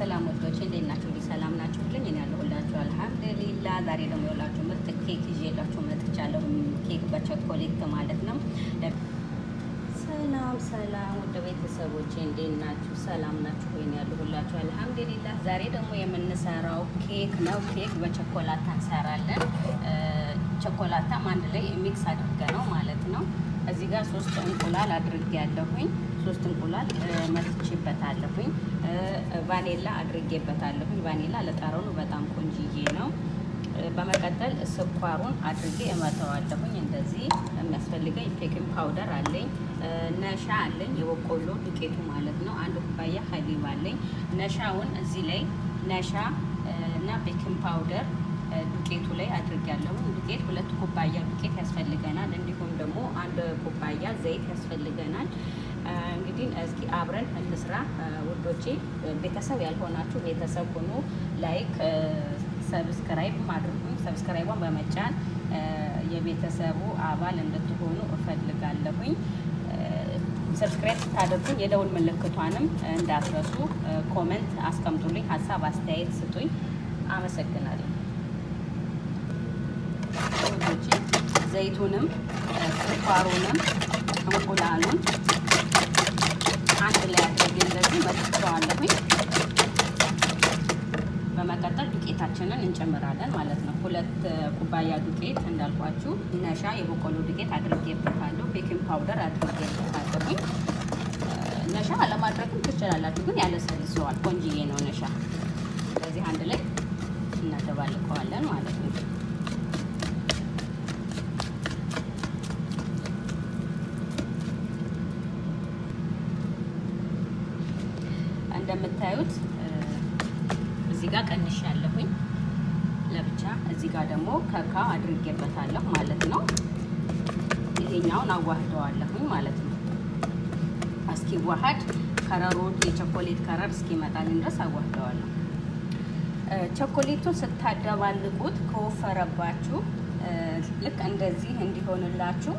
ሰላም ወዶቼ እንዴት ናችሁ? ሰላም ናችሁልኝ? እኔ ያለሁላችሁ አልሐምዱሊላህ። ዛሬ ደግሞ የውላችሁ ምርጥ ኬክ ይዤላችሁ መጥቻለሁ። ኬክ በቸኮሌት ማለት ነው። ሰላም ሰላም ወደ ቤተሰቦቼ እንዴት ናችሁ? ሰላም ናችሁ ወይ? እኔ ያለሁላችሁ አልሐምዱሊላህ። ዛሬ ደግሞ የምንሰራው ኬክ ነው። ኬክ በቸኮላታ እንሰራለን። ቸኮላታም አንድ ላይ ሚክስ አድርገነው ማለት ነው። እዚህ ጋር 3 እንቁላል አድርጌያለሁኝ። 3 እንቁላል መትቼበታለሁኝ። ቫኒላ አድርጌበታለሁኝ። ቫኒላ ለጠረኑ በጣም ቆንጂዬ ነው። በመቀጠል ስኳሩን አድርጌ እመተዋለሁኝ። እንደዚህ የሚያስፈልገኝ ቤኪንግ ፓውደር አለኝ፣ ነሻ አለኝ፣ የበቆሎ ዱቄቱ ማለት ነው። 1 ኩባያ ሀሊብ አለኝ። ነሻውን እዚህ ላይ ነሻ እና ቤኪንግ ፓውደር ዱቄቱ ላይ አድርጌያለሁ። ዱቄት 2 ኩባያ ዱቄት ያስፈልገናል። እንዲሁም ደግሞ 1 ኩባያ ዘይት ያስፈልገናል። እንግዲህ እስኪ አብረን እንስራ ውዶቼ። ቤተሰብ ያልሆናችሁ ቤተሰብ ሆኖ ላይክ ሰብስክራይብ ማድረጉኝ፣ ሰብስክራይቧን በመጫን የቤተሰቡ አባል እንድትሆኑ እፈልጋለሁኝ። ሰብስክራይብ ስታደርጉኝ የደውል ምልክቷንም እንዳትረሱ። ኮሜንት አስቀምጡልኝ፣ ሀሳብ አስተያየት ስጡኝ። አመሰግናለሁ። ዘይቱንም ስኳሩንም እንቁላሉን አንድ ላይ አድርጌ እንደዚህ መጥቼዋለሁኝ። በመቀጠል ዱቄታችንን እንጨምራለን ማለት ነው። 2 ኩባያ ዱቄት እንዳልኳችሁ ነሻ የበቆሎ ዱቄት አድርጌበታለሁ። ቤኪንግ ፓውደር አድርጌበታለሁኝ። ነሻ አለማድረግም ትችላላችሁ፣ ግን ያለሰልሰዋል። ቆንጂዬ ነው ነሻ። ስለዚህ አንድ ላይ እናደባልቀዋለን ማለት ነው። እንደምታዩት እዚህ ጋር ቀንሻለሁኝ ለብቻ፣ እዚህ ጋር ደግሞ ካካው አድርጌበታለሁ ማለት ነው። ይሄኛውን አዋህደዋለሁኝ ማለት ነው። እስኪዋሃድ ከረሩ የቸኮሌት ከረር እስኪመጣልኝ ድረስ አዋህደዋለሁ። ቸኮሌቱን ስታደባልቁት ከወፈረባችሁ ልክ እንደዚህ እንዲሆንላችሁ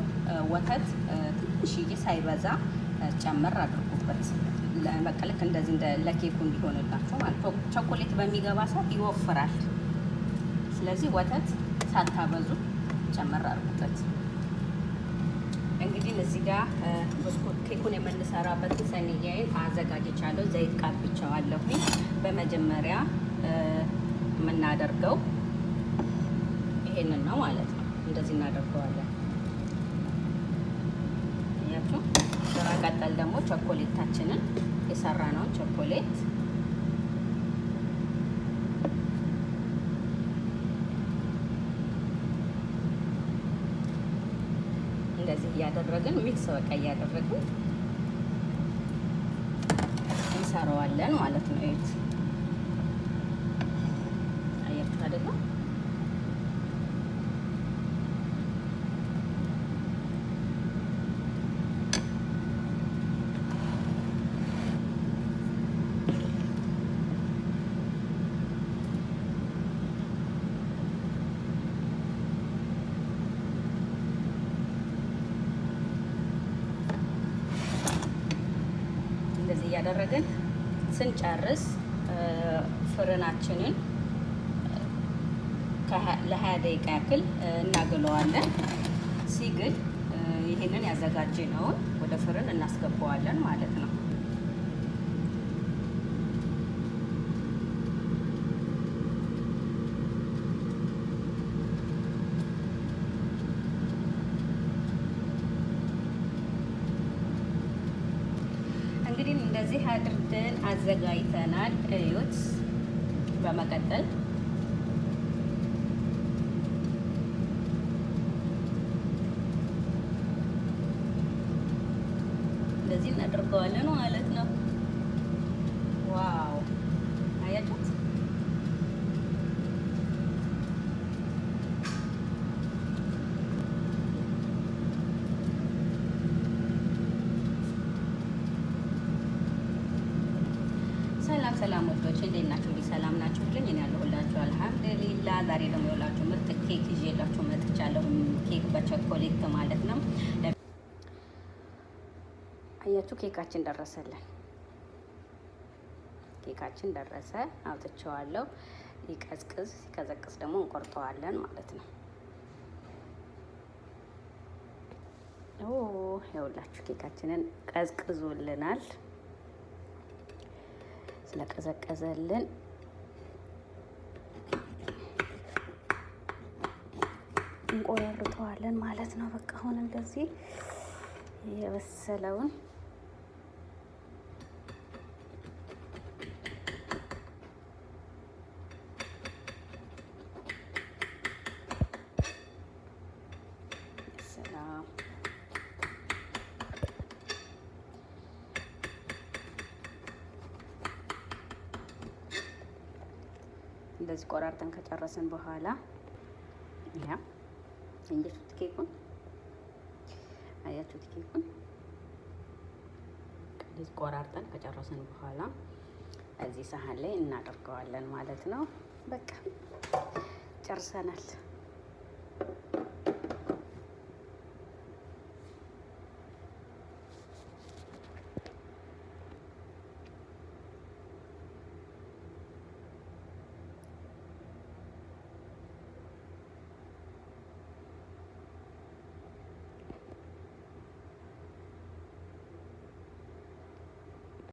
ወተት ትንሽዬ ሳይበዛ ጨመር አድርጉበት። በቃ ልክ እንደዚህ እንደ ለኬኩ እንዲሆንላችሁ ማለት ነው። ቸኮሌት በሚገባ ሰዓት ይወፍራል። ስለዚህ ወተት ሳታበዙ ጨመር አድርጉበት። እንግዲህ እዚህ ጋር ብስኩት ኬኩን የምንሰራበት ሰንያዬን አዘጋጅቻለሁ። ዘይት ቃብቻዋለሁኝ። በመጀመሪያ የምናደርገው ይሄንን ነው ማለት ነው። እንደዚህ እናደርገዋለን። እያችሁ በመቀጠል ደግሞ ቸኮሌታችንን የሰራነውን ቸኮሌት እንደዚህ እያደረግን ሚክስ በቃ እያደረግን እንሰራዋለን ማለት ነው። እዩት፣ አያችሁ አይደለ? እንደዚህ እያደረግን ስንጨርስ ፍርናችንን ለ20 ደቂቃ ያክል እናግለዋለን። ሲግል ይሄንን ያዘጋጀነውን ወደ ፍርን እናስገባዋለን ማለት ነው። እንግዲህ እንደዚህ አድርገን አዘጋጅተናል። እዩት። በመቀጠል እንደዚህ እናደርገዋለን ማለት ነው። ዋው አያችሁት? ሰላም ወዶቼ እንዴት ናችሁ? ሰላም ናችሁልኝ? እኔ ያለሁላችሁ አልሐምዱሊላህ። ዛሬ ደግሞ የውላችሁ ምርጥ ኬክ ይዤላችሁ መጥቻለሁ። ኬክ በቸኮሌት ማለት ነው። አያችሁ ኬካችን ደረሰልን። ኬካችን ደረሰ። አውጥቼዋለሁ። ይቀዝቅዝ። ሲቀዘቅዝ ደግሞ እንቆርጠዋለን ማለት ነው። ይኸውላችሁ ኬካችንን ቀዝቅዞልናል። ስለቀዘቀዘልን እንቆራርጠዋለን ማለት ነው። በቃ አሁን እንደዚህ የበሰለውን ሰላም እንደዚህ ቆራርጠን ከጨረስን በኋላ ያ እንጀቱት ኬኩን አያችሁት? ኬኩን እንደዚህ ቆራርጠን ከጨረስን በኋላ እዚህ ሳህን ላይ እናደርገዋለን ማለት ነው። በቃ ጨርሰናል።